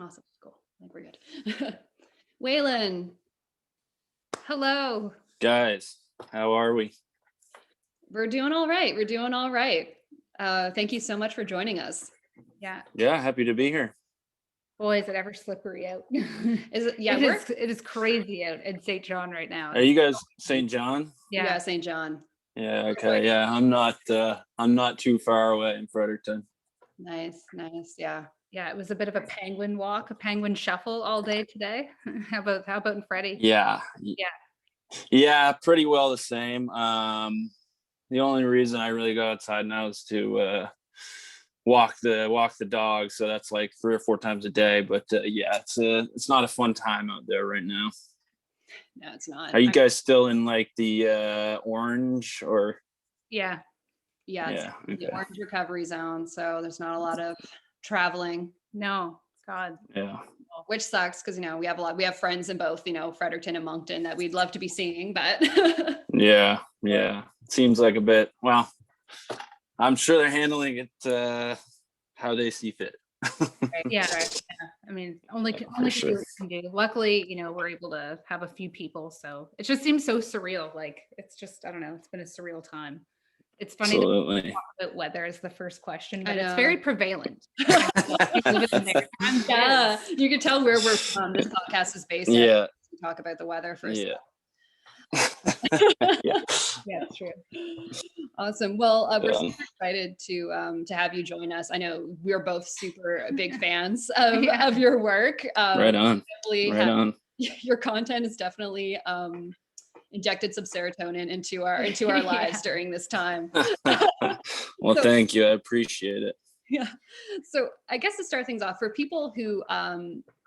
Awesome. Cool. I think we're good. Waylon, hello. Guys, how are we? We're doing all right. We're doing all right. Thank you so much for joining us. Yeah. Yeah, happy to be here. Boy, is it ever slippery out. Is it? Yeah, it is crazy out in St. John right now. Are you guys St. John? Yeah, St. John. Yeah, okay. Yeah, I'm not too far away in Fredericton. Nice. Yeah. Yeah, it was a bit of a penguin walk, a penguin shuffle all day today. How about in Freddie? Yeah. Yeah, pretty well the same. The only reason I really go outside now is to walk the dog, so that's like 3 or 4 times a day, but yeah, it's not a fun time out there right now. No, it's not. Are you guys still in like the orange or? Yeah, it's okay. the orange recovery zone, so there's not a lot of traveling. No, God. Yeah. Which sucks because we have friends in both, Fredericton and Moncton that we'd love to be seeing, but yeah. It seems like a bit. Well, I'm sure they're handling it how they see fit. Right. Yeah. I mean, only sure. what we can do. Luckily, we're able to have a few people, so it just seems so surreal. Like it's just, I don't know, it's been a surreal time. It's funny Absolutely. to talk about weather as the first question, but I it's know. very prevalent. Yeah, you can tell where we're from. This podcast is based. Yeah. We talk about the weather first. Yeah. Yeah, true. Awesome. Well, we're super excited to have you join us. I know we're both super big fans of your work. Right on. Your content is definitely injected some serotonin into our lives during this time. Well, thank you. I appreciate it. Yeah. So I guess to start things off, for people who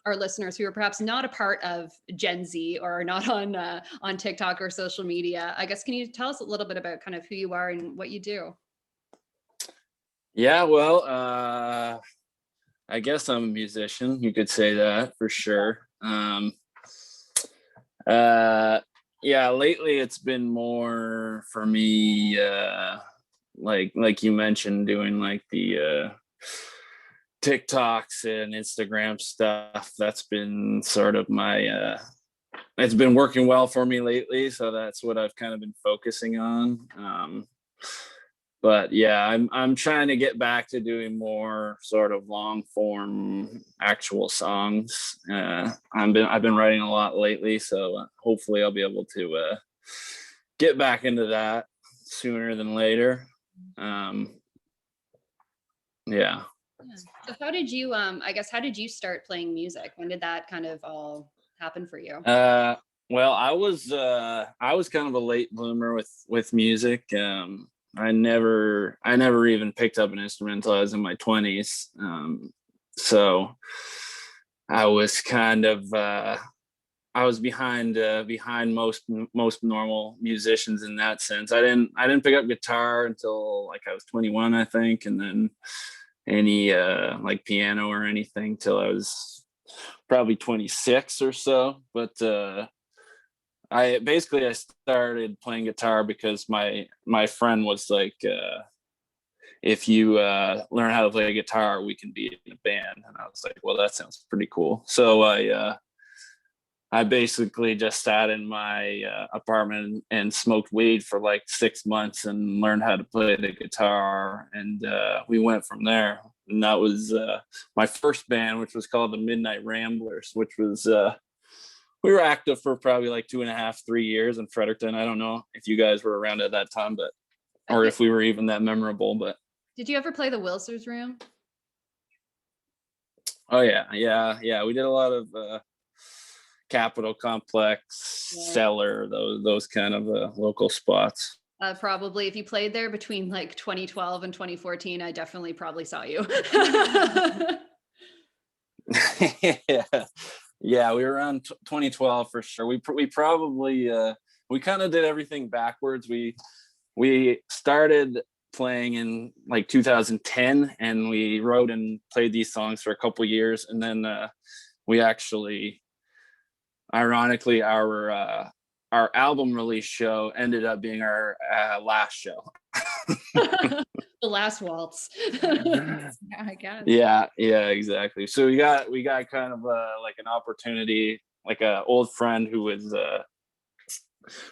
our listeners who are perhaps not a part of Gen Z or are not on TikTok or social media, I guess, can you tell us a little bit about kind of who you are and what you do? Yeah, well, I guess I'm a musician. You could say that for sure. Yeah, lately it's been more for me, like you mentioned, doing like the TikToks and Instagram stuff. That's been sort of my it's been working well for me lately, so that's what I've kind of been focusing on. But yeah, I'm trying to get back to doing more sort of long form actual songs. I've been writing a lot lately, so hopefully I'll be able to get back into that sooner than later. Yeah. So how did you how did you start playing music? When did that kind of all happen for you? Well, I was kind of a late bloomer with music. I never even picked up an instrument until I was in my 20s. So I was kind of I was behind most normal musicians in that sense. I didn't pick up guitar until like I was 21, I think, and then any like piano or anything till I was probably 26 or so. But I started playing guitar because my friend was like, if you learn how to play a guitar, we can be in a band. And I was like, well, that sounds pretty cool. So I basically just sat in my apartment and smoked weed for like 6 months and learned how to play the guitar. And we went from there. And that was my first band, which was called the Midnight Ramblers, which was we were active for probably like 2.5, 3 years in Fredericton. I don't know if you guys were around at that time, or if we were even that memorable. But did you ever play the Wilsers Room? Oh yeah. We did a lot of Capitol Complex, Cellar, those kind of local spots. Probably if you played there between like 2012 and 2014, I definitely probably saw you. Yeah, we were around 2012 for sure. We probably we kind of did everything backwards. We started playing in like 2010, and we wrote and played these songs for a couple years, and then we actually, ironically, our album release show ended up being our last show. The last waltz. Yeah, I guess. Yeah, exactly. So we got kind of like an opportunity, like a old friend who was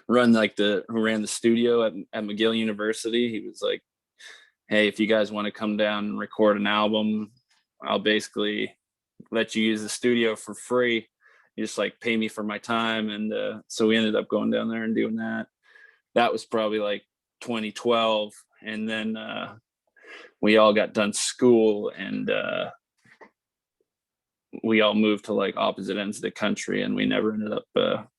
who ran the studio at McGill University. He was like, hey, if you guys want to come down and record an album, I'll basically let you use the studio for free. You just like pay me for my time. And so we ended up going down there and doing that. That was probably like 2012. And then we all got done school, and we all moved to like opposite ends of the country, and we never ended up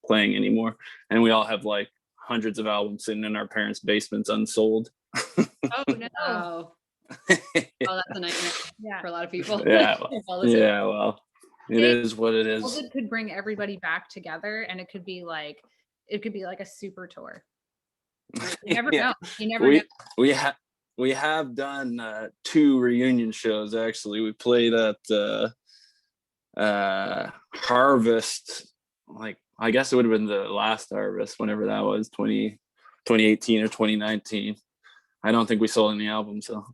playing anymore. And we all have like hundreds of albums sitting in our parents' basements unsold. Oh no. Wow. Oh, that's a nightmare Yeah. for a lot of people. Yeah. All the same. Yeah, well, it is what it is. COVID could bring everybody back together, and it could be like a super tour. You never Yeah. know. You never know. We have done 2 reunion shows actually. We played at Harvest, like I guess it would have been the last Harvest, whenever that was, 2018 or 2019. I don't think we sold any albums, so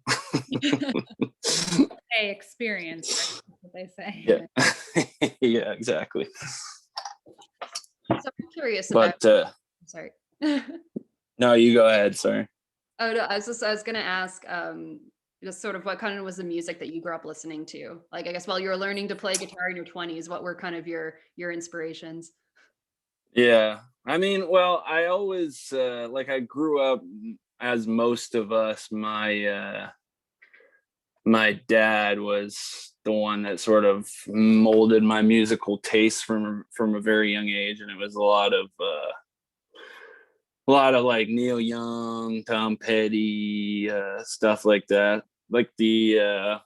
Hey, experience, right? That's what they say. yeah. Yeah, exactly. So I'm curious But about. Sorry. no, you go ahead. Sorry. Oh no, I was gonna ask, just sort of what kind of was the music that you grew up listening to? Like, I guess while you were learning to play guitar in your 20s, what were kind of your inspirations? Yeah. I mean, well, I always like I grew up, as most of us, my dad was the one that sort of molded my musical taste from a very young age, and it was a lot of like Neil Young, Tom Petty, stuff like that. Like that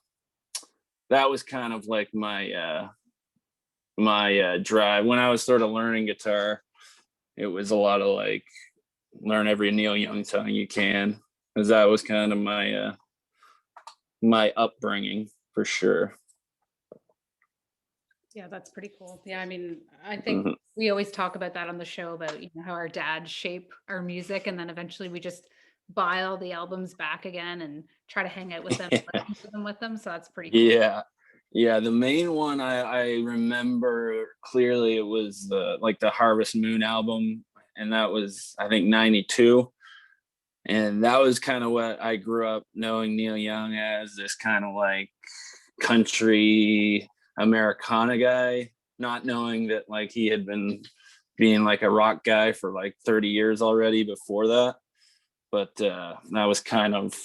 was kind of like my drive when I was sort of learning guitar. It was a lot of like learn every Neil Young song you can, because that was kind of my upbringing for sure. Yeah, that's pretty cool. Yeah, I mean, I think Mhm. we always talk about that on the show about how our dads shape our music, and then eventually we just buy all the albums back again and try to hang out with them, listen to them with them. So that's pretty cool. Yeah. Yeah, the main one I remember clearly, it was the Harvest Moon album, and that was I think 92. And that was kind of what I grew up knowing Neil Young as, this kind of like country Americana guy, not knowing that like he had been being like a rock guy for like 30 years already before that. But that was kind of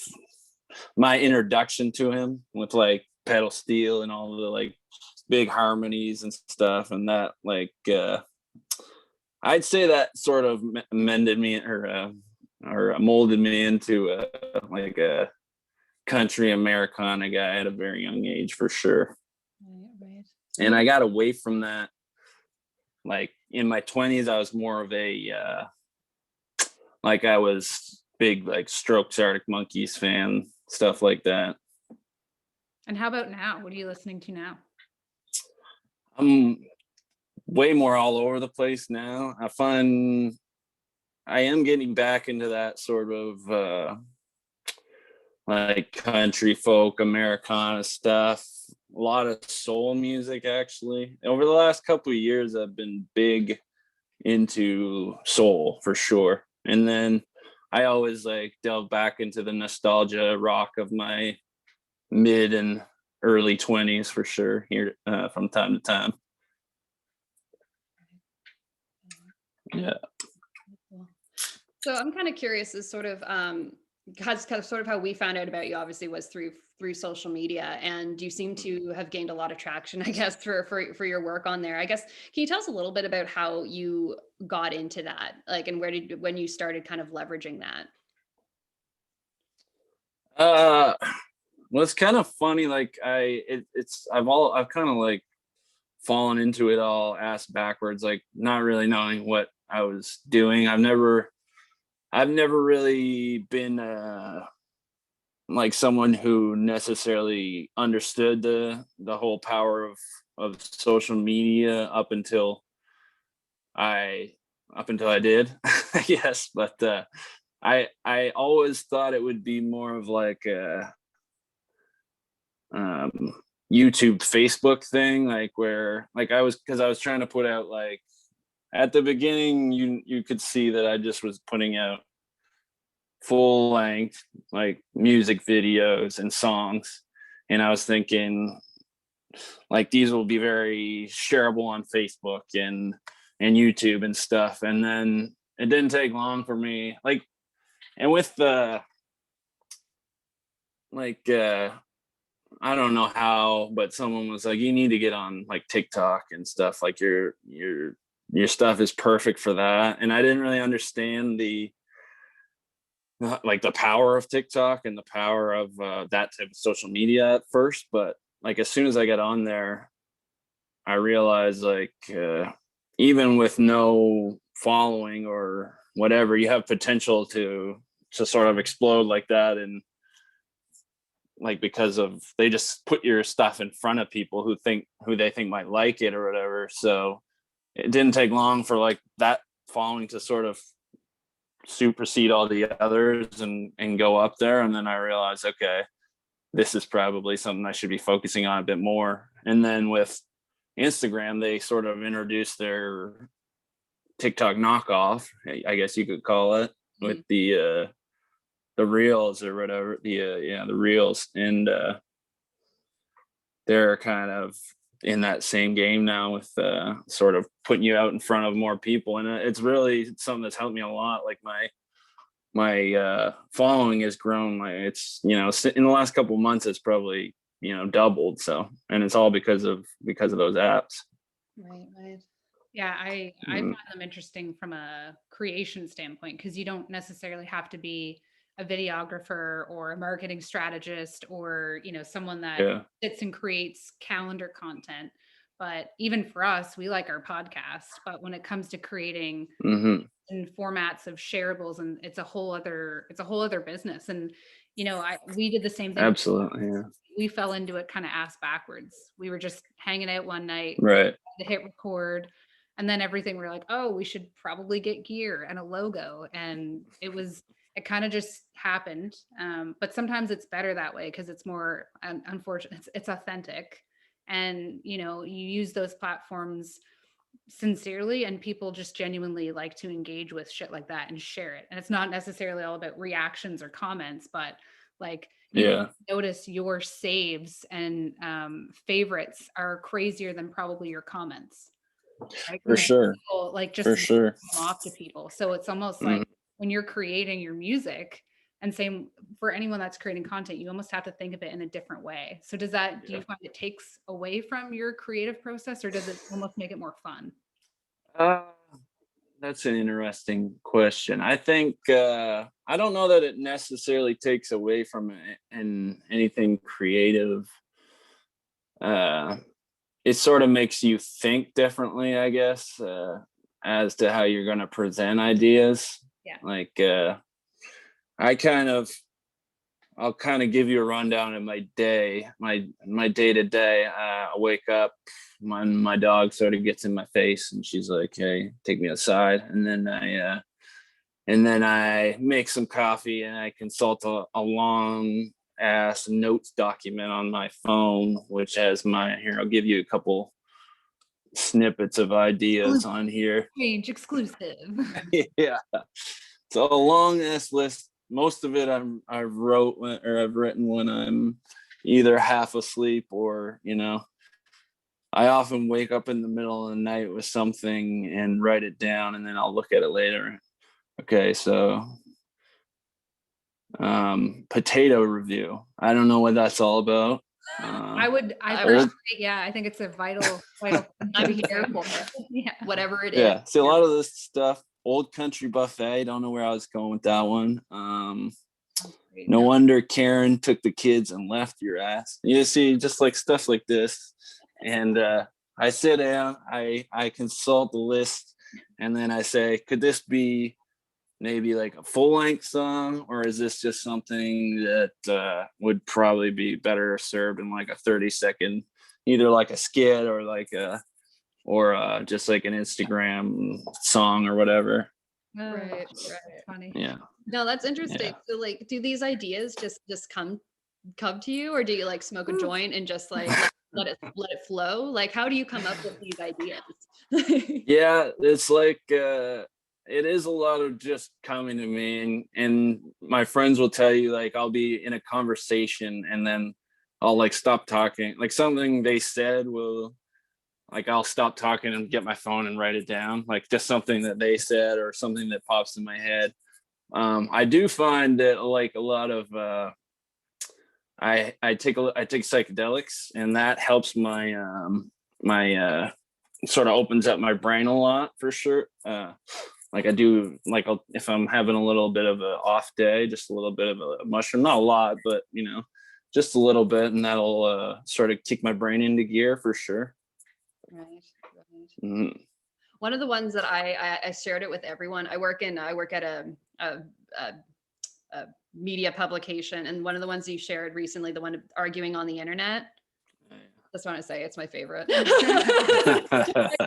my introduction to him, with like pedal steel and all the like big harmonies and stuff. And that like I'd say that sort of mended me, or molded me into like a country Americana guy at a very young age, for sure. Right. And I got away from that. Like in my 20s, I was more of a like I was big like Strokes, Arctic Monkeys fan, stuff like that. And how about now? What are you listening to now? I'm way more all over the place now. I find I am getting back into that sort of like country folk Americana stuff. A lot of soul music, actually. Over the last couple of years, I've been big into soul for sure. And then I always like delve back into the nostalgia rock of my mid and early 20s for sure, here from time to time. Yeah. So I'm kind of curious, is sort of sort of how we found out about you obviously was through social media, and you seem to have gained a lot of traction, I guess, for your work on there. I guess, can you tell us a little bit about how you got into that, like, and when you started kind of leveraging that? Well, it's kind of funny. Like I've kind of like fallen into it all ass backwards, like not really knowing what I was doing. I've never really been like someone who necessarily understood the whole power of social media up until I did, I guess. But I always thought it would be more of like a YouTube, Facebook thing, like where like because I was trying to put out like at the beginning you could see that I just was putting out full length like music videos and songs, and I was thinking like these will be very shareable on Facebook and YouTube and stuff. And then it didn't take long for me, like, and with the like I don't know how, but someone was like, you need to get on like TikTok and stuff. Like your stuff is perfect for that. And I didn't really understand the like the power of TikTok and the power of that type of social media at first. But like as soon as I got on there, I realized like even with no following or whatever, you have potential to sort of explode like that. And like because of they just put your stuff in front of people who they think might like it or whatever. So it didn't take long for like that following to sort of supersede all the others and go up there. And then I realized, okay, this is probably something I should be focusing on a bit more. And then with Instagram, they sort of introduced their TikTok knockoff, I guess you could call it, with the reels or whatever, the reels. And they're kind of in that same game now with sort of putting you out in front of more people. And it's really something that's helped me a lot. Like my following has grown. It's, you know, in the last couple of months, it's probably, you know, doubled. So, and it's all because of those apps. Right. Yeah, I find them interesting from a creation standpoint, because you don't necessarily have to be a videographer or a marketing strategist or, you know, someone that sits and creates calendar content. But even for us, we like our podcast. But when it comes to creating in formats of shareables, and it's a whole other business. And you know, we did the same thing. Absolutely, yeah. We fell into it kind of ass backwards. We were just hanging out one night, right, to hit record, and then everything, we're like, oh, we should probably get gear and a logo. And it kind of just happened. But sometimes it's better that way, because it's more unfortunate. It's authentic. And, you know, you use those platforms sincerely, and people just genuinely like to engage with shit like that and share it. And it's not necessarily all about reactions or comments, but like you notice your saves and favorites are crazier than probably your comments. Right? For sure. People, like, just for sure off to people. So it's almost like when you're creating your music, and same for anyone that's creating content, you almost have to think of it in a different way. So do you find it takes away from your creative process, or does it almost make it more fun? That's an interesting question. I think I don't know that it necessarily takes away from it and anything creative. It sort of makes you think differently, I guess, as to how you're going to present ideas. Yeah. Like I'll kind of give you a rundown of my day, my day to day. I wake up, my dog sort of gets in my face, and she's like, "Hey, take me outside." And then I make some coffee, and I consult a long ass notes document on my phone, which has here. I'll give you a couple snippets of ideas on here. Strange exclusive. Yeah, so a long ass list. Most of it I've written when I'm either half asleep or, you know, I often wake up in the middle of the night with something and write it down, and then I'll look at it later. Okay, so potato review. I don't know what that's all about. I think it's a vital I'm here for it. Whatever it is. Yeah. See, a lot of this stuff, Old Country Buffet. I don't know where I was going with that one. No wonder Karen took the kids and left your ass. You see, just like stuff like this. And I sit down, I consult the list, and then I say, could this be maybe like a full-length song, or is this just something that would probably be better served in like a 30-second, either like a skit or like just like an Instagram song or whatever. Right, right. That's funny. Yeah. No, that's interesting. Yeah. So like, do these ideas just come to you, or do you like smoke a joint and just like let it flow? Like, how do you come up with these ideas? Yeah, it's like it is a lot of just coming to me, and my friends will tell you, like, I'll be in a conversation and then I'll like stop talking. Like something they said will, like, I'll stop talking and get my phone and write it down, like just something that they said or something that pops in my head. I do find that like a lot of I take psychedelics, and that helps my sort of opens up my brain a lot for sure. Like I do, like if I'm having a little bit of a off day, just a little bit of a mushroom, not a lot, but just a little bit, and that'll sort of kick my brain into gear for sure. Right, right. Mhm. One of the ones that I shared it with everyone. I work at a, a media publication, and one of the ones you shared recently, the one arguing on the internet. Just want to say it's my favorite. I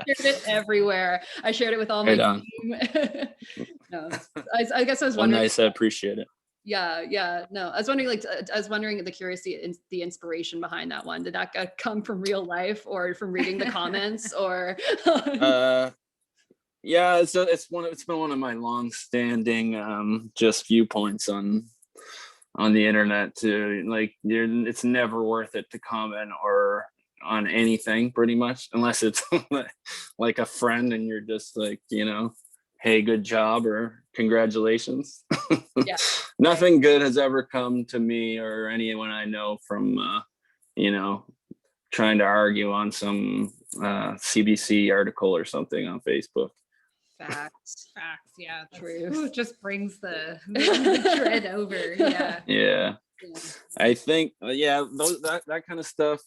shared it everywhere. I shared it with all my team. No, I guess I was wondering. Nice, I appreciate it. Yeah. No, I was wondering, I was wondering the curiosity, the inspiration behind that one. Did that come from real life or from reading the comments or? Yeah, it's been one of my long-standing just viewpoints on the internet to like, it's never worth it to comment or on anything pretty much, unless it's like a friend and you're just like, hey, good job or congratulations. Yeah. Nothing good has ever come to me or anyone I know from trying to argue on some CBC article or something on Facebook. Facts. Yeah, Truth. Just brings the dread over. Yeah. I think that kind of stuff.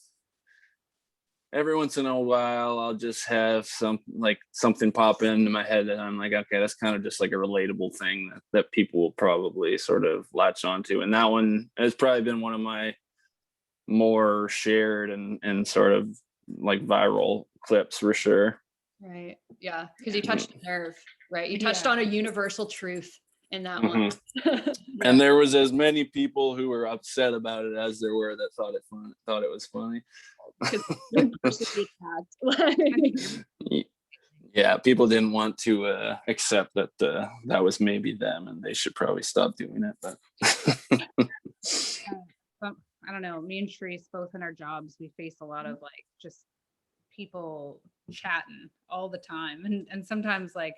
Every once in a while, I'll just have something pop into my head that I'm like, okay, that's kind of just like a relatable thing that people will probably sort of latch onto. And that one has probably been one of my more shared and sort of like viral clips for sure. Right. Yeah. Because you touched a nerve, right? You touched on a universal truth in that one. And there was as many people who were upset about it as there were that thought it was funny. Yeah, people didn't want to accept that that was maybe them, and they should probably stop doing it. But I don't know. Me and Sharice, both in our jobs, we face a lot of like just people chatting all the time, and sometimes like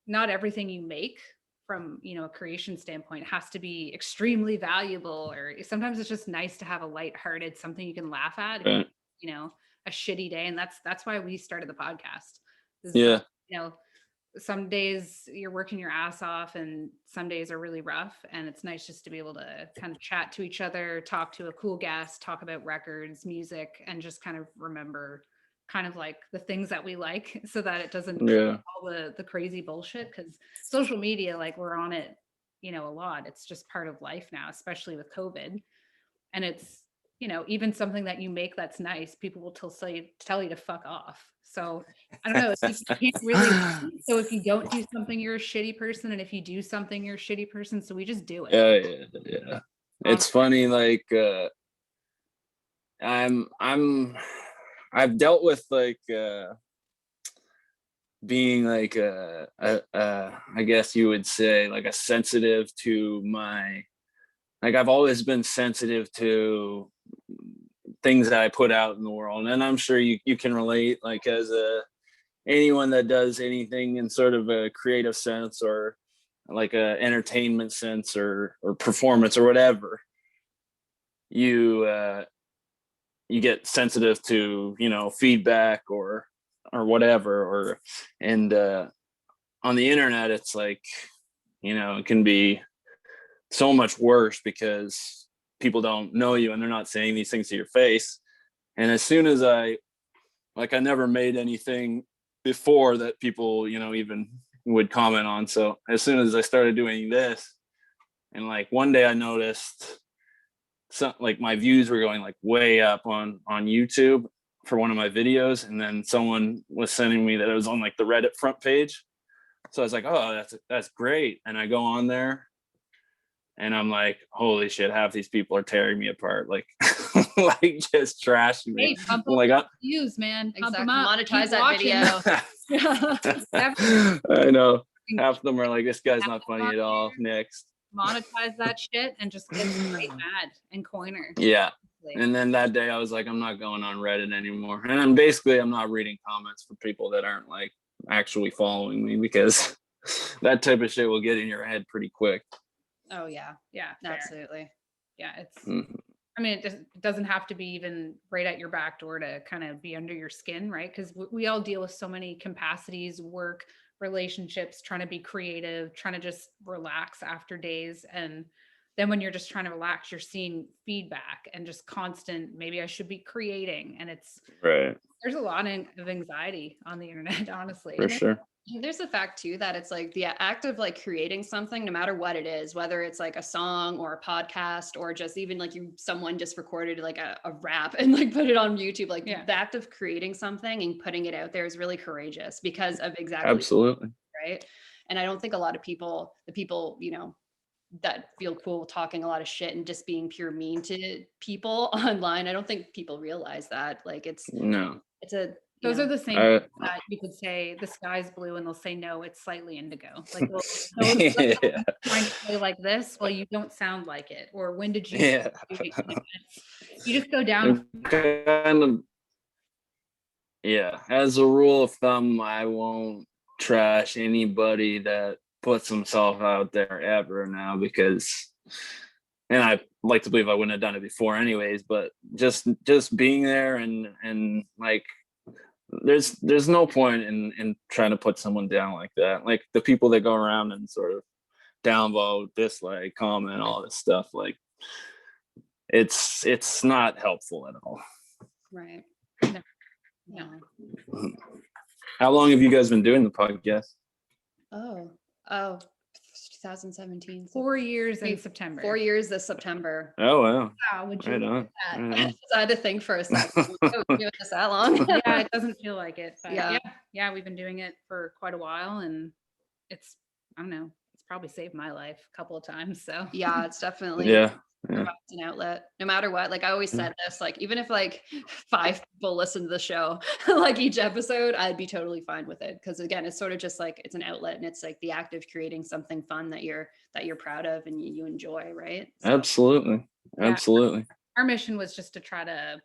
not everything you make from a creation standpoint has to be extremely valuable, or sometimes it's just nice to have a lighthearted something you can laugh at. Right. A shitty day, and that's why we started the podcast. Yeah. Some days you're working your ass off and some days are really rough, and it's nice just to be able to kind of chat to each other, talk to a cool guest, talk about records, music, and just kind of remember kind of like the things that we like, so that it doesn't all the crazy bullshit, because social media, like, we're on it a lot. It's just part of life now, especially with COVID. And it's even something that you make that's nice, people will tell you to fuck off. So I don't know, you can't really. So if you don't do something, you're a shitty person, and if you do something, you're a shitty person. So we just do it. Yeah. It's funny, like I've dealt with like being like I guess you would say like a sensitive to my, like, I've always been sensitive to things that I put out in the world, and I'm sure you can relate, like, as anyone that does anything in sort of a creative sense or like a entertainment sense or performance or whatever, you get sensitive to feedback or whatever, and on the internet it's like it can be so much worse because people don't know you and they're not saying these things to your face. And as soon as I never made anything before that people even would comment on, so as soon as I started doing this, and like one day I noticed like my views were going like way up on YouTube for one of my videos, and then someone was sending me that it was on like the Reddit front page. So I was like, oh, that's great. And I go on there and I'm like, holy shit, half these people are tearing me apart. Like, like just trashing me. Hey, pump I'm like, up views, man. Pump them up. Monetize Keep that watching. video. I know. Half of them are like, this guy's not funny at all. Next. Monetize that shit and just get straight mad and coiner. Yeah. And then that day I was like, I'm not going on Reddit anymore. And I'm not reading comments for people that aren't like actually following me, because that type of shit will get in your head pretty quick. Oh yeah. Yeah, fair. Absolutely. Yeah, it's I mean, it doesn't have to be even right at your back door to kind of be under your skin, right? Because we all deal with so many capacities, work, relationships, trying to be creative, trying to just relax after days. And then when you're just trying to relax, you're seeing feedback and just constant, maybe I should be creating. And Right. there's a lot of anxiety on the internet, honestly. For sure. There's the fact too that it's like the act of like creating something, no matter what it is, whether it's like a song or a podcast or just even like someone just recorded like a rap and like put it on YouTube, like the act of creating something and putting it out there is really courageous because of exactly. Absolutely. Right. And I don't think a lot of people, the people, you know, that feel cool talking a lot of shit and just being pure mean to people online, I don't think people realize that. Like it's those are the same that you could say the sky's blue and they'll say no, it's slightly indigo. Like trying to play like this, well, you don't sound like it. Or when did you you just go down kind of, as a rule of thumb, I won't trash anybody that puts himself out there ever now, because, and I like to believe I wouldn't have done it before anyways, but just being there and like there's no point in trying to put someone down like that. Like the people that go around and sort of downvote, dislike, comment, all this stuff, like it's not helpful at all. Right. No. How long have you guys been doing the podcast? Oh, 2017. 4 years in September. 4 years this September. Oh wow. Wow, would you Right on. I had to think for a second. Oh, doing this that long? Yeah, it doesn't feel like it. But yeah, we've been doing it for quite a while, and it's, I don't know, it's probably saved my life a couple of times. So yeah, it's definitely it's an outlet, no matter what. Like I always said this, like even if like 5 people listen to the show, like each episode, I'd be totally fine with it. Because again, it's sort of just like it's an outlet, and it's like the act of creating something fun that you're proud of and you enjoy, right? So. Absolutely. Our mission was just to try to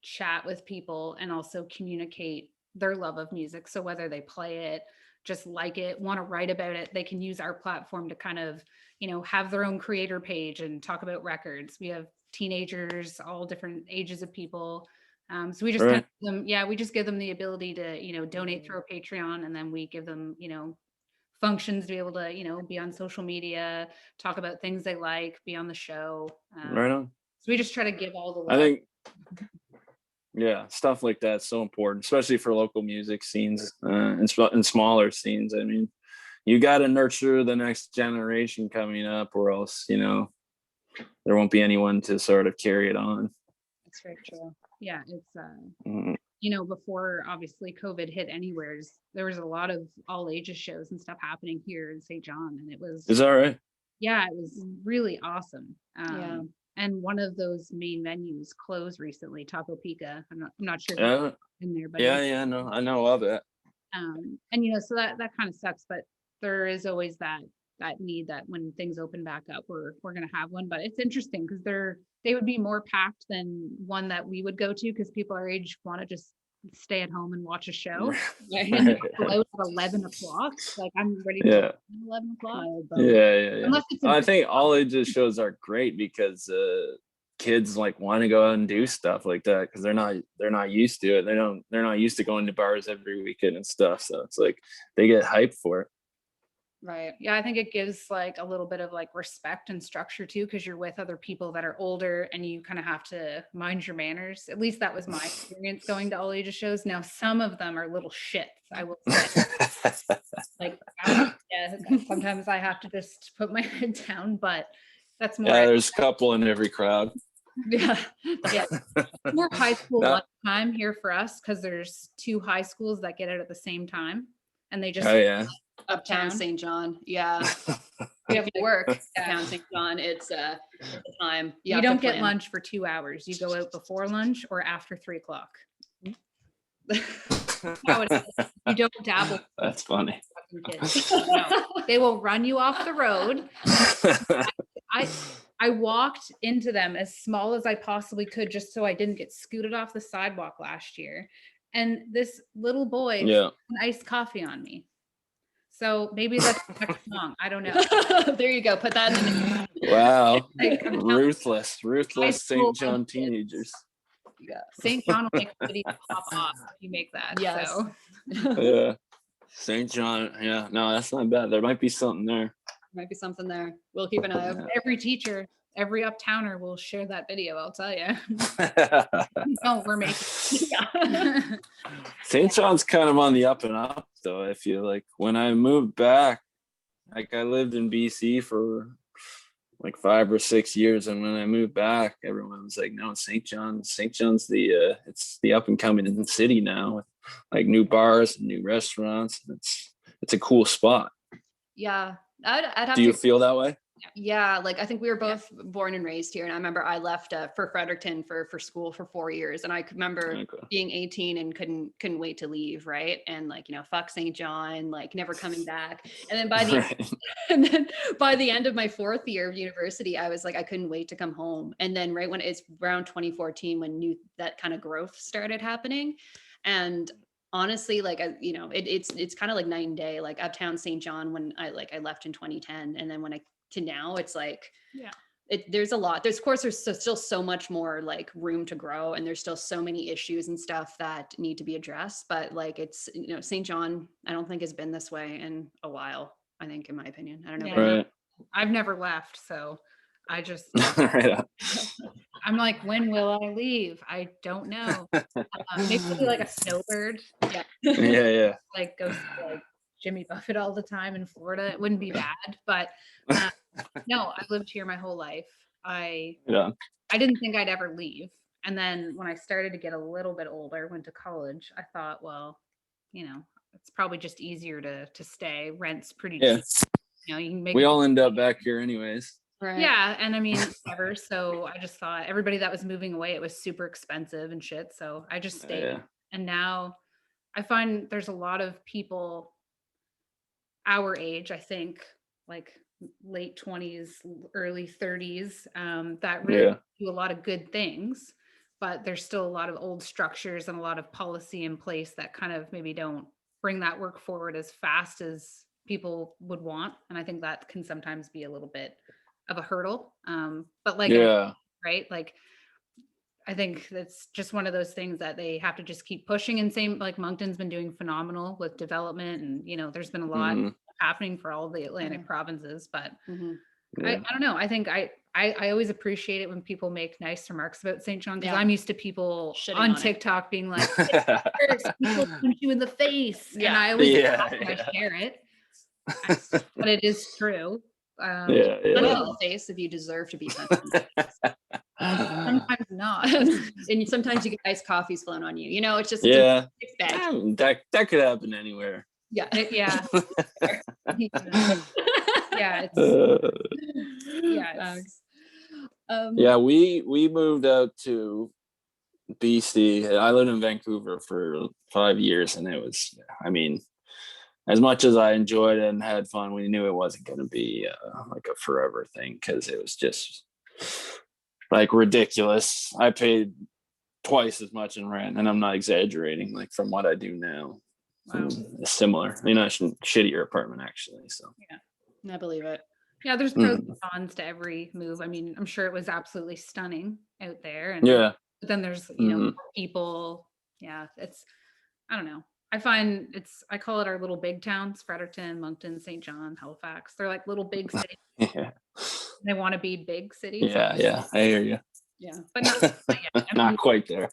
chat with people and also communicate their love of music. So whether they play it, just like it, want to write about it, they can use our platform to kind of, you know, have their own creator page and talk about records. We have teenagers, all different ages of people. So we just kind of we just give them the ability to, you know, donate through a Patreon, and then we give them, you know, functions to be able to, you know, be on social media, talk about things they like, be on the show. Right on. So we just try to give all the love. I think stuff like that's so important, especially for local music scenes and smaller scenes. I mean, you got to nurture the next generation coming up, or else, you know, there won't be anyone to sort of carry it on. That's very true. Yeah, it's you know, before obviously COVID hit anywheres, there was a lot of all ages shows and stuff happening here in St. John, and it was. Is that right? Yeah, it was really awesome. And one of those main venues closed recently, Taco Pica. I'm not sure if in there, but no, I know of it. And you know, so that kind of sucks, but there is always that need that when things open back up, we're gonna have one. But it's interesting because they would be more packed than one that we would go to, because people our age want to just stay at home and watch a show. And out at 11 o'clock. Like I'm ready to 11 o'clock. Unless it's I think all ages shows are great because kids like want to go out and do stuff like that because they're not used to it. They're not used to going to bars every weekend and stuff. So it's like they get hyped for it. Right. Yeah, I think it gives like a little bit of like respect and structure too, because you're with other people that are older and you kind of have to mind your manners. At least that was my experience going to all ages shows. Now, some of them are little shits, I will say. Like, sometimes I have to just put my head down, but that's more. Yeah, there's a couple in every crowd. Yeah. More high school time here for us because there's 2 high schools that get out at the same time. And they just Uptown St. John. Yeah. You have to work down St. John. It's the time. You don't get lunch for 2 hours. You go out before lunch or after 3:00. How it is. You don't dabble. That's funny. Kids. No, they will run you off the road. I walked into them as small as I possibly could just so I didn't get scooted off the sidewalk last year. And this little boy Yeah. an iced coffee on me. So maybe that's the next song. I don't know. There you go. Put that in the Wow. Like, Ruthless High St. school John kids. teenagers. yeah. St. John will make a video pop off if you make that. Yes. So. Yeah. St. John. Yeah. No, that's not bad. There might be something there. Might be something there. We'll keep an eye out. Every teacher, every uptowner will share that video, I'll tell you. No, we're making St. John's kind of on the up and up, though. I feel like when I moved back, like I lived in BC for like 5 or 6 years, and when I moved back, everyone was like, "No, St. John's the it's the up and coming city now, with like new bars and new restaurants. It's a cool spot." Yeah. I'd have Do you to feel that way? Yeah, like I think we were both born and raised here, and I remember I left for Fredericton for school for 4 years, and I could remember Okay. being 18 and couldn't wait to leave, right? And like, you know, fuck St. John, like never coming back. And then by the Right. and then by the end of my 4th year of university, I was like, I couldn't wait to come home. And then right when it's around 2014 when that kind of growth started happening, and honestly, like it's kind of like night and day. Like Uptown St. John when I left in 2010, and then when I to now, it's like there's a lot. There's of course there's still so much more like room to grow, and there's still so many issues and stuff that need to be addressed. But like it's St. John, I don't think has been this way in a while. I think, in my opinion, I don't know. Yeah. about Right. I've never left, so I just Right. I'm like, when will I leave? I don't know. Maybe like a snowbird. Yeah. Yeah. Like go see like Jimmy Buffett all the time in Florida. It wouldn't be bad, but no, I've lived here my whole life. I didn't think I'd ever leave. And then when I started to get a little bit older, went to college, I thought, well, it's probably just easier to stay. Rent's pretty cheap. You can make We all end up back here anyways. Right. Yeah, and I mean, whatever. So I just thought everybody that was moving away, it was super expensive and shit. So I just stayed. Yeah. And now I find there's a lot of people our age, I think, like late 20s, early 30s, that really do a lot of good things, but there's still a lot of old structures and a lot of policy in place that kind of maybe don't bring that work forward as fast as people would want. And I think that can sometimes be a little bit of a hurdle. But like, right? Like, I think that's just one of those things that they have to just keep pushing. And same, like Moncton's been doing phenomenal with development, and there's been a lot happening for all the Atlantic provinces. But I don't know. I think I always appreciate it when people make nice remarks about St. John, because I'm used to people on TikTok being like, people punch you in the face, and I always I share it, but it is true. Punch you in the face if you deserve to be punched in the face. Sometimes not. And sometimes you get iced coffees flown on you. It's just that could happen anywhere. Yeah. Yeah. We moved out to BC. I lived in Vancouver for 5 years, and it was, I mean, as much as I enjoyed it and had fun, we knew it wasn't going to be like a forever thing, because it was just like ridiculous. I paid twice as much in rent, and I'm not exaggerating, like from what I do now. Wow. Similar, shittier apartment actually. So I believe it. Yeah, there's pros and cons to every move. I mean, I'm sure it was absolutely stunning out there. And but then there's people. Yeah, it's, I don't know. I find I call it our little big towns: Fredericton, Moncton, St. John, Halifax. They're like little big cities. They want to be big cities. Yeah, I hear you. Yeah, but not yet. Not quite there.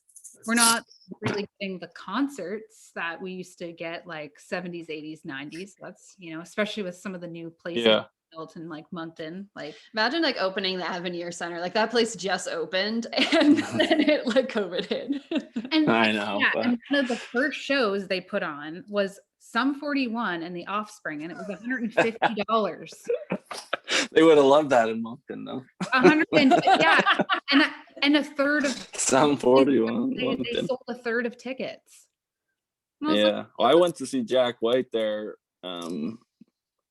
We're not really getting the concerts that we used to get, like 70s, 80s, 90s. That's, especially with some of the new places built in like Moncton. Like, imagine like opening the Avenir Center. Like that place just opened, and then it like COVID hit. And I know. Yeah, and one of the first shows they put on was Sum 41 and The Offspring, and it was $150. They would have loved that in Moncton, though. 100 yeah, and a third of Sum 41. they sold a third of tickets. Yeah, well, I went to see Jack White there. Well,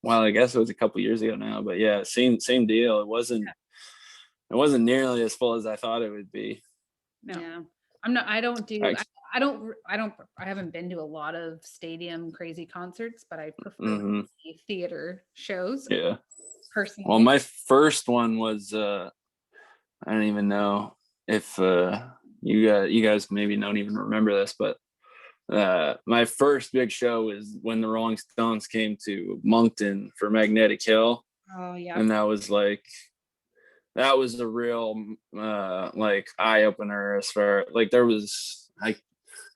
I guess it was a couple years ago now, but yeah, same deal. It wasn't nearly as full as I thought it would be. No. Yeah. I haven't been to a lot of stadium crazy concerts, but I prefer theater shows. Yeah. Personally. Well, my first one was I don't even know if you guys maybe don't even remember this, but my first big show was when the Rolling Stones came to Moncton for Magnetic Hill. Oh yeah. And that was a real like eye opener as far like there was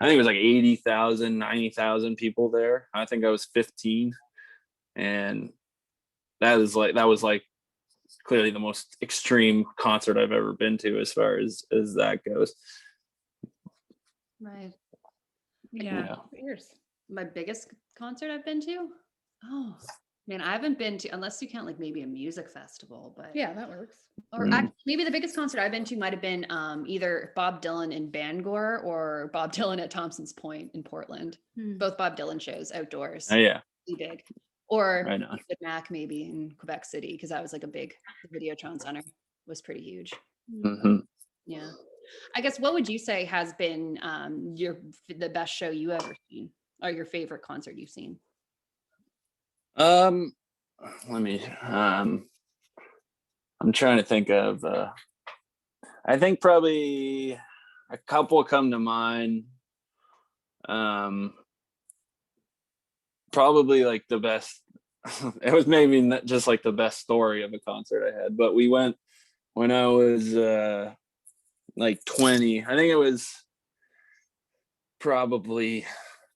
I think it was like 80,000, 90,000 people there. I think I was 15, and that was like clearly the most extreme concert I've ever been to as far as that goes. Right. Yeah. My biggest concert I've been to? Oh, man, I haven't been to, unless you count like maybe a music festival, but Yeah, that works. or actually, maybe the biggest concert I've been to might have been either Bob Dylan in Bangor or Bob Dylan at Thompson's Point in Portland. Both Bob Dylan shows outdoors. Oh yeah. Pretty big. Or Right on. Mac maybe in Quebec City, because I was like the Videotron Center was pretty huge. Yeah. I guess what would you say has been the best show you ever seen, or your favorite concert you've seen? Let me I'm trying to think of I think probably a couple come to mind. Probably like the best it was maybe not just like the best story of a concert I had, but we went when I was like 20. I think it was probably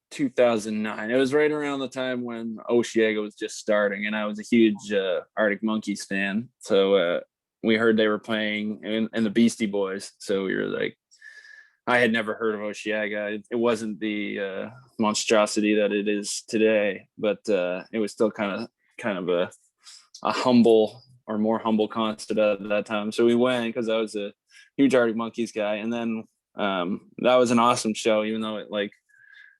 2009. It was right around the time when Osheaga was just starting, and I was a huge Arctic Monkeys fan. So we heard they were playing in the Beastie Boys. So we were like, I had never heard of Osheaga. It wasn't the monstrosity that it is today, but it was still kind of a humble or more humble concert at that time. So we went because I was a huge Arctic Monkeys guy, and then that was an awesome show, even though it like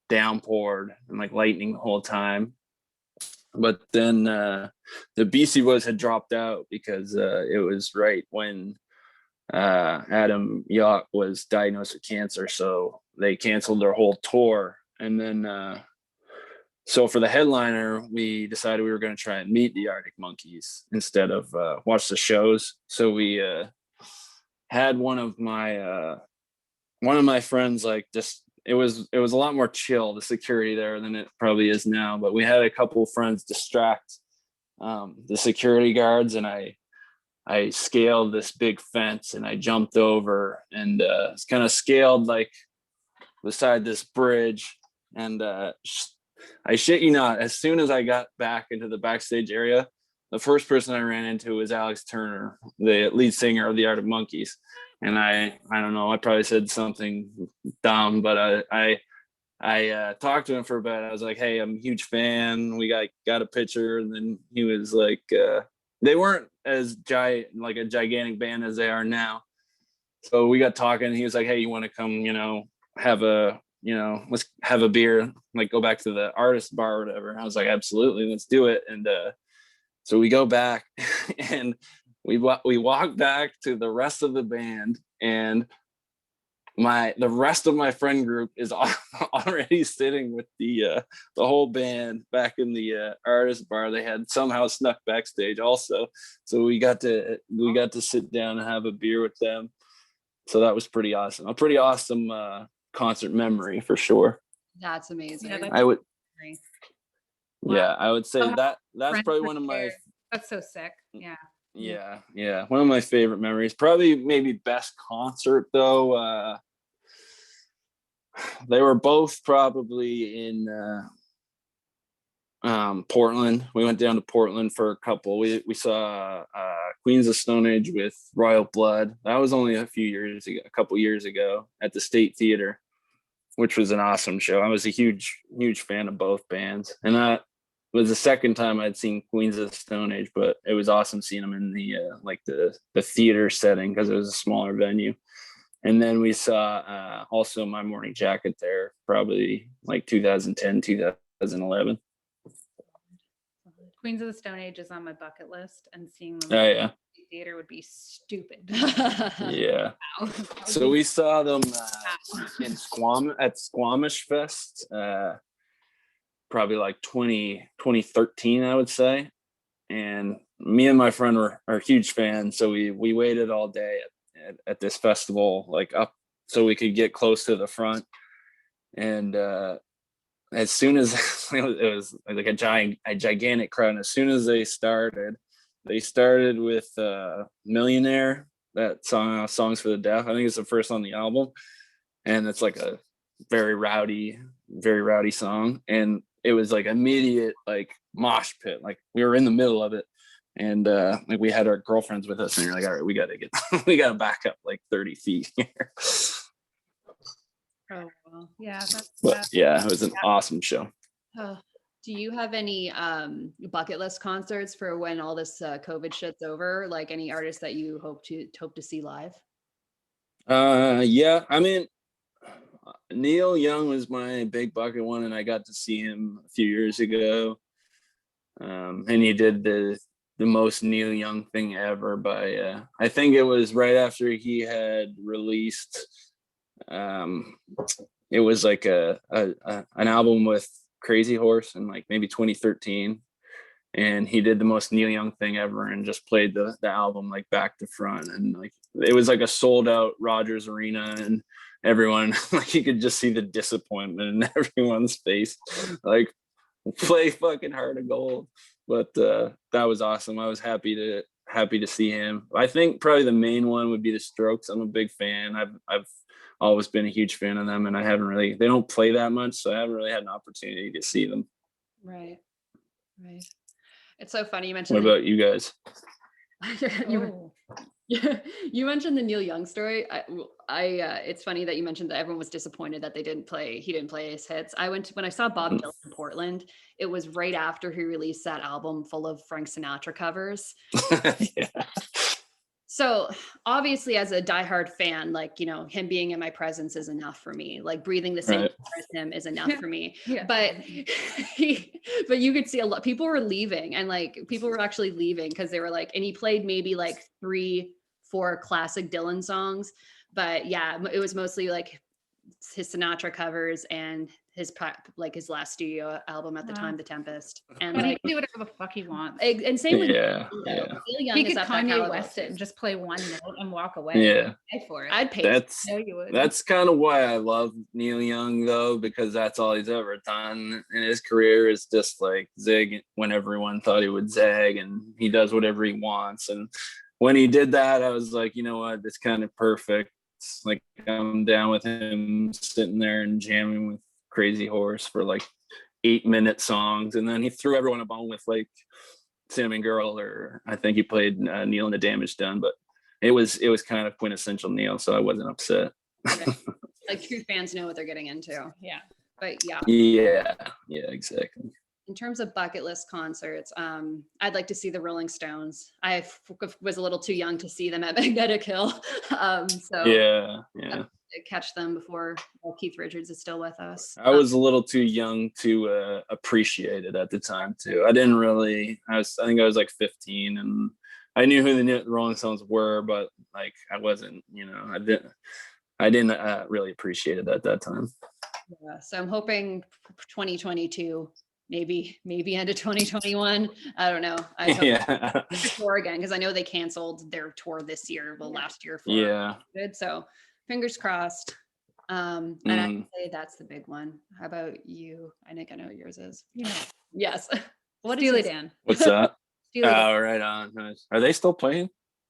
downpoured and like lightning the whole time. But then the Beastie Boys had dropped out because it was right when Adam Yauch was diagnosed with cancer, so they canceled their whole tour. And then so for the headliner, we decided we were going to try and meet the Arctic Monkeys instead of watch the shows. So we had one of my friends, like, just it was a lot more chill, the security there, than it probably is now. But we had a couple of friends distract the security guards, and I scaled this big fence, and I jumped over and it's kind of scaled like beside this bridge. And I shit you not, as soon as I got back into the backstage area, the first person I ran into was Alex Turner, the lead singer of the Arctic Monkeys. And I don't know, I probably said something dumb, but I talked to him for a bit. I was like, hey, I'm a huge fan. We got a picture. And then he was like, they weren't as like a gigantic band as they are now. So we got talking. He was like, hey, you want to come, let's have a beer, like go back to the artist bar or whatever. And I was like, absolutely, let's do it. And so we go back and we walk back to the rest of the band, and the rest of my friend group is already sitting with the whole band back in the artist bar. They had somehow snuck backstage also, so we got to sit down and have a beer with them. So that was pretty awesome. A pretty awesome concert memory for sure. That's amazing. Yeah, I would. Wow. Yeah, I would say that's probably one of my. That's so sick. Yeah. Yeah. One of my favorite memories. Probably maybe best concert though. They were both probably in Portland. We went down to Portland for a couple. We saw Queens of Stone Age with Royal Blood. That was only a couple years ago at the State Theater. which was an awesome show. I was a huge fan of both bands, and that was the second time I'd seen Queens of the Stone Age. But it was awesome seeing them in the like the theater setting because it was a smaller venue. And then we saw also My Morning Jacket there, probably like 2010, 2011. Queens of the Stone Age is on my bucket list, and seeing them Oh yeah, theater would be stupid. yeah. Wow. So we saw them in at Squamish Fest, probably like 2013, I would say. And me and my friend are huge fans, so we waited all day at this festival, like up so we could get close to the front. And as soon as it was like a gigantic crowd, and as soon as they started with Millionaire, that song, Songs for the Deaf. I think it's the first on the album, and it's like a very rowdy song, and it was like immediate like mosh pit. Like we were in the middle of it, and like we had our girlfriends with us, and you're like, all right, we gotta back up like 30 feet here. Oh well, yeah. But yeah, it was an awesome show. Do you have any bucket list concerts for when all this COVID shit's over? Like any artists that you hope to see live? Yeah, I mean, Neil Young was my big bucket one, and I got to see him a few years ago. And he did the most Neil Young thing ever by I think it was right after he had released it was like an album with Crazy Horse in like maybe 2013, and he did the most Neil Young thing ever and just played the album like back to front, and like it was like a sold out Rogers Arena, and everyone like you could just see the disappointment in everyone's face, like play fucking Heart of Gold. But that was awesome. I was happy to see him. I think probably the main one would be the Strokes. I'm a big fan. I've always been a huge fan of them, and they don't play that much, so I haven't really had an opportunity to see them. Right. It's so funny you mentioned. What about you guys? You mentioned the Neil Young story. It's funny that you mentioned that everyone was disappointed that he didn't play his hits. When I saw Bob Dylan in Portland, it was right after he released that album full of Frank Sinatra covers. Yeah. So obviously as a diehard fan, like, him being in my presence is enough for me. Like breathing the same air as him is enough for me. Yeah. But but you could see a lot, people were leaving, and like people were actually leaving because they were like, and he played maybe like 3-4 classic Dylan songs. But yeah, it was mostly like his Sinatra covers and his last studio album at the time, The Tempest. And he like can do whatever the fuck he wants. And same with yeah. Neil Young. He is could at that Kanye caliber. West it and just play one note and walk away. Yeah. I'd pay for it. I'd pay. No, you would. That's kind of why I love Neil Young though, because that's all he's ever done in his career is just like zig when everyone thought he would zag, and he does whatever he wants. And when he did that, I was like, you know what, it's kind of perfect. It's like I'm down with him sitting there and jamming with Crazy Horse for like 8-minute songs, and then he threw everyone a bone with like Cinnamon Girl, or I think he played Neil and the Damage Done, but it was kind of quintessential Neil, so I wasn't upset. Like true fans know what they're getting into. Yeah. But yeah, exactly. in terms of bucket list concerts, I'd like to see the Rolling Stones. I was a little too young to see them at Magnetic Hill, so yeah. Catch them before Keith Richards is still with us. I was a little too young to appreciate it at the time too. I didn't really. I think I was like 15, and I knew who the Rolling Stones were, but like I wasn't. I didn't really appreciate it at that time. Yeah, so I'm hoping 2022. Maybe end of 2021. I don't know. I hope tour again, because I know they canceled their tour this year. Well, last year for good. So fingers crossed. And I'd say that's the big one. How about you? I think I know what yours is. Yes. What Steely Dan? What's that? Steely Dan. Oh, right on. Nice. Are they still playing?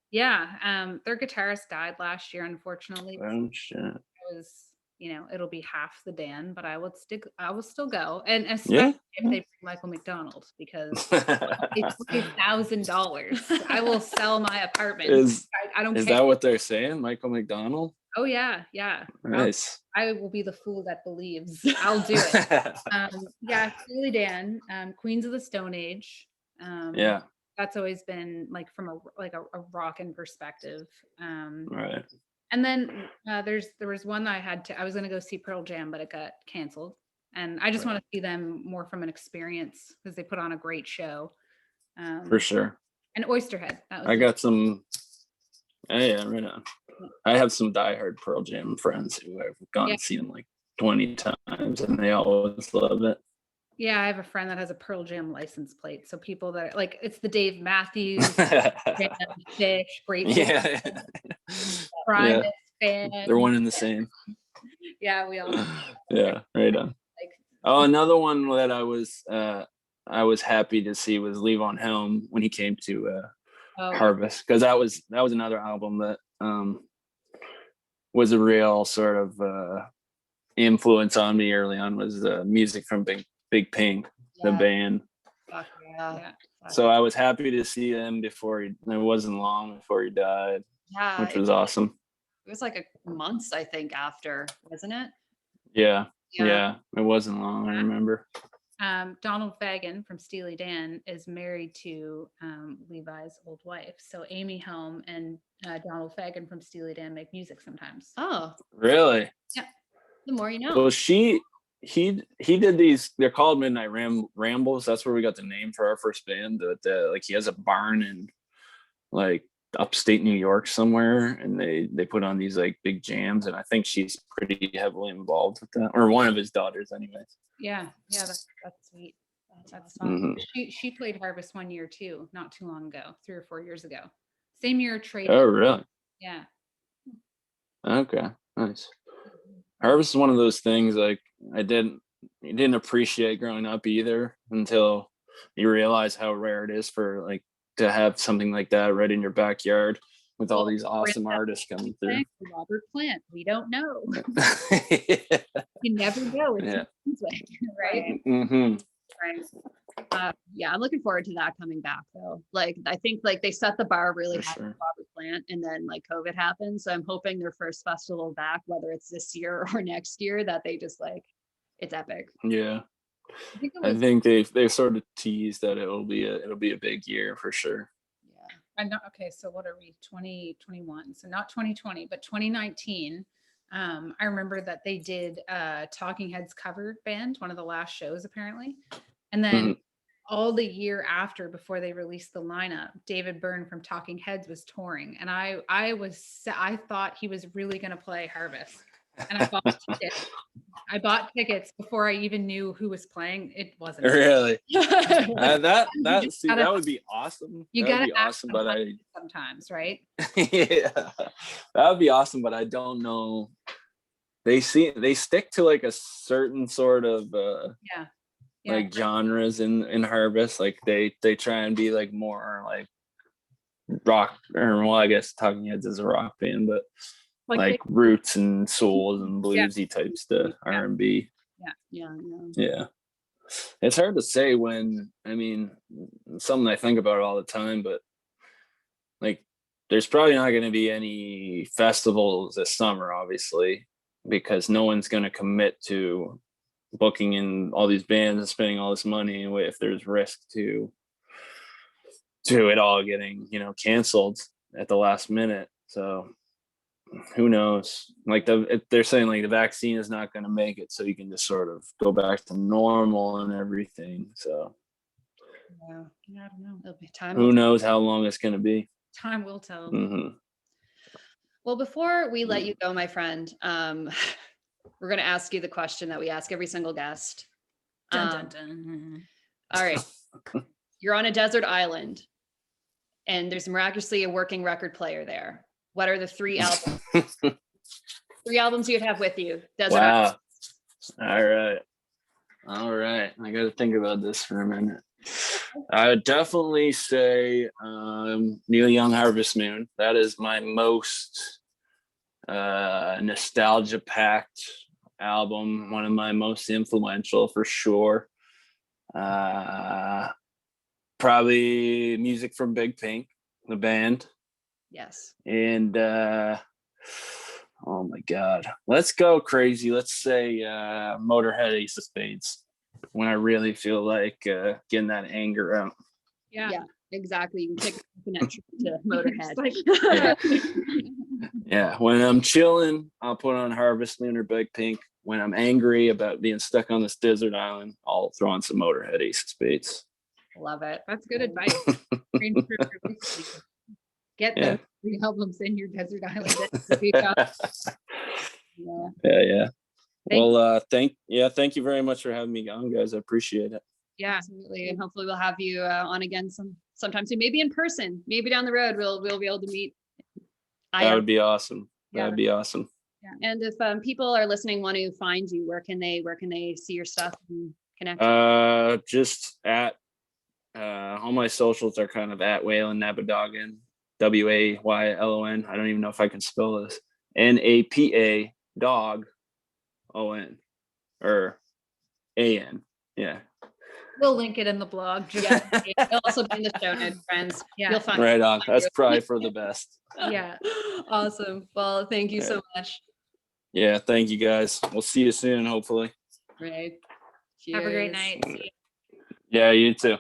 Yeah. Their guitarist died last year, unfortunately. Oh shit. It was, it'll be half the Dan, but I will still go. And especially if they bring Michael McDonald, because it's $1,000. I will sell my apartment. I don't care. Is that what they're saying? Michael McDonald? Oh yeah, yeah. Nice. I will be the fool that believes. I'll do it. Yeah, Steely Dan, Queens of the Stone Age. Yeah. That's always been like from a rockin' perspective. Right. And then there was one that I was gonna go see Pearl Jam, but it got canceled. And I just want to see them more from an experience because they put on a great show. For Um, sure. and Oysterhead. That was I got some. Yeah, right on. I have some diehard Pearl Jam friends who I've gone yeah, and seen them like 20 times, and they always love it. yeah. I have a friend that has a Pearl Jam license plate. So people that are like, it's the Dave Matthews, Band, Fish, Grateful, Yeah. Primus Yeah. fan. They're one and the same. Yeah, we all Yeah, right on. like. Oh, another one that I was happy to see was Levon Helm when he came to Oh, Harvest, because that was another album that was a real sort of influence on me early on, was the music from Big Pink, the Yeah. band. Fuck yeah. yeah. So I was happy to see him before it wasn't long before he died, Yeah. which was awesome. It was like a months, I think, after, wasn't it? Yeah. Yeah. Yeah. It wasn't long, I remember. Donald Fagen from Steely Dan is married to Levi's old wife. So Amy Helm and Donald Fagen from Steely Dan make music sometimes. Oh, Really? Yeah. the more you know. Well, he did these. They're called Midnight Rambles. That's where we got the name for our first band. That like he has a barn in like upstate New York somewhere, and they put on these like big jams. And I think she's pretty heavily involved with that, or one of his daughters, anyways. Yeah, that's sweet. That's Mhm. She played Harvest one year too, not too long ago, 3 or 4 years ago. Same year Trade. Oh, really? Yeah. Okay, nice. Harvest is one of those things like I didn't appreciate growing up either until you realize how rare it is for like to have something like that right in your backyard with all these awesome artists coming through. Robert Plant. We don't know. Yeah. You never know. It's Yeah. music, right? Mm-hmm. Right. Yeah, I'm looking forward to that coming back though. Like I think like they set the bar really For high sure. with Robert Plant, and then like COVID happened. So I'm hoping their first festival back, whether it's this year or next year, that they just like it's epic. Yeah. I think it I was. think they've sort of teased that it'll be a big year for sure. Yeah. I'm not okay. So what are we? 2021. So not 2020, but 2019. I remember that they did Talking Heads cover band, one of the last shows apparently, and then Mhm. all the year after, before they released the lineup, David Byrne from Talking Heads was touring, and I thought he was really going to play Harvest, and I bought tickets before I even knew who was playing. It wasn't. Really? That gotta- would be awesome. You That would gotta be ask awesome, but sometimes, right? yeah, that would be awesome, but I don't know. They stick to like a certain sort of Yeah. like genres in Harvest. Like they try and be like more like rock, or well, I guess Talking Heads is a rock band, but like roots and souls and bluesy type stuff, R&B. Yeah. Yeah. It's hard to say when, I mean, something I think about all the time, but like there's probably not going to be any festivals this summer, obviously, because no one's going to commit to booking in all these bands and spending all this money if there's risk to it all getting, canceled at the last minute. So who knows? Like they're saying like the vaccine is not going to make it so you can just sort of go back to normal and everything. So Yeah, I don't know. It'll be time. Who knows how long it's going to be? Time will tell. Mm-hmm. Well, before we let you go, my friend, we're going to ask you the question that we ask every single guest. Dun, dun, dun. All right. You're on a desert island and there's miraculously a working record player there. What are the 3 albums? 3 albums you'd have with you? Desert Wow. Island. All right. I got to think about this for a minute. I would definitely say Neil Young, Harvest Moon. That is my most nostalgia-packed album. One of my most influential for sure. Probably music from Big Pink, the band. Yes. And Oh my God. Let's go crazy. Let's say Motorhead Ace of Spades when I really feel like getting that anger out. Yeah, exactly. You can take a coconut tree to Motorhead. Yeah, when I'm chilling, I'll put on Harvest Moon or Big Pink. When I'm angry about being stuck on this desert island, I'll throw on some Motorhead Ace of Spades. Love it. That's good advice. Get those 3 albums in your desert island. Yeah. Well, thank you very much for having me on, guys. I appreciate it. Yeah, absolutely. And hopefully we'll have you on again sometime soon. Maybe in person. Maybe down the road we'll be able to meet. That would be awesome. Yeah. That'd be awesome. Yeah. And if people are listening, want to find you, where can they see your stuff and connect? Just at all my socials are kind of at Waylon Napadogan, Waylon. I don't even know if I can spell this. Napa dog on or an. Yeah. We'll link it in the blog. Yeah. It'll also be in the show notes, friends. Yeah. You'll find right on. That's probably for the best. Yeah. Awesome. Well, thank you so much. Yeah, thank you guys. We'll see you soon, hopefully. Right. Have a great Cheers. night. See you. Yeah, you too.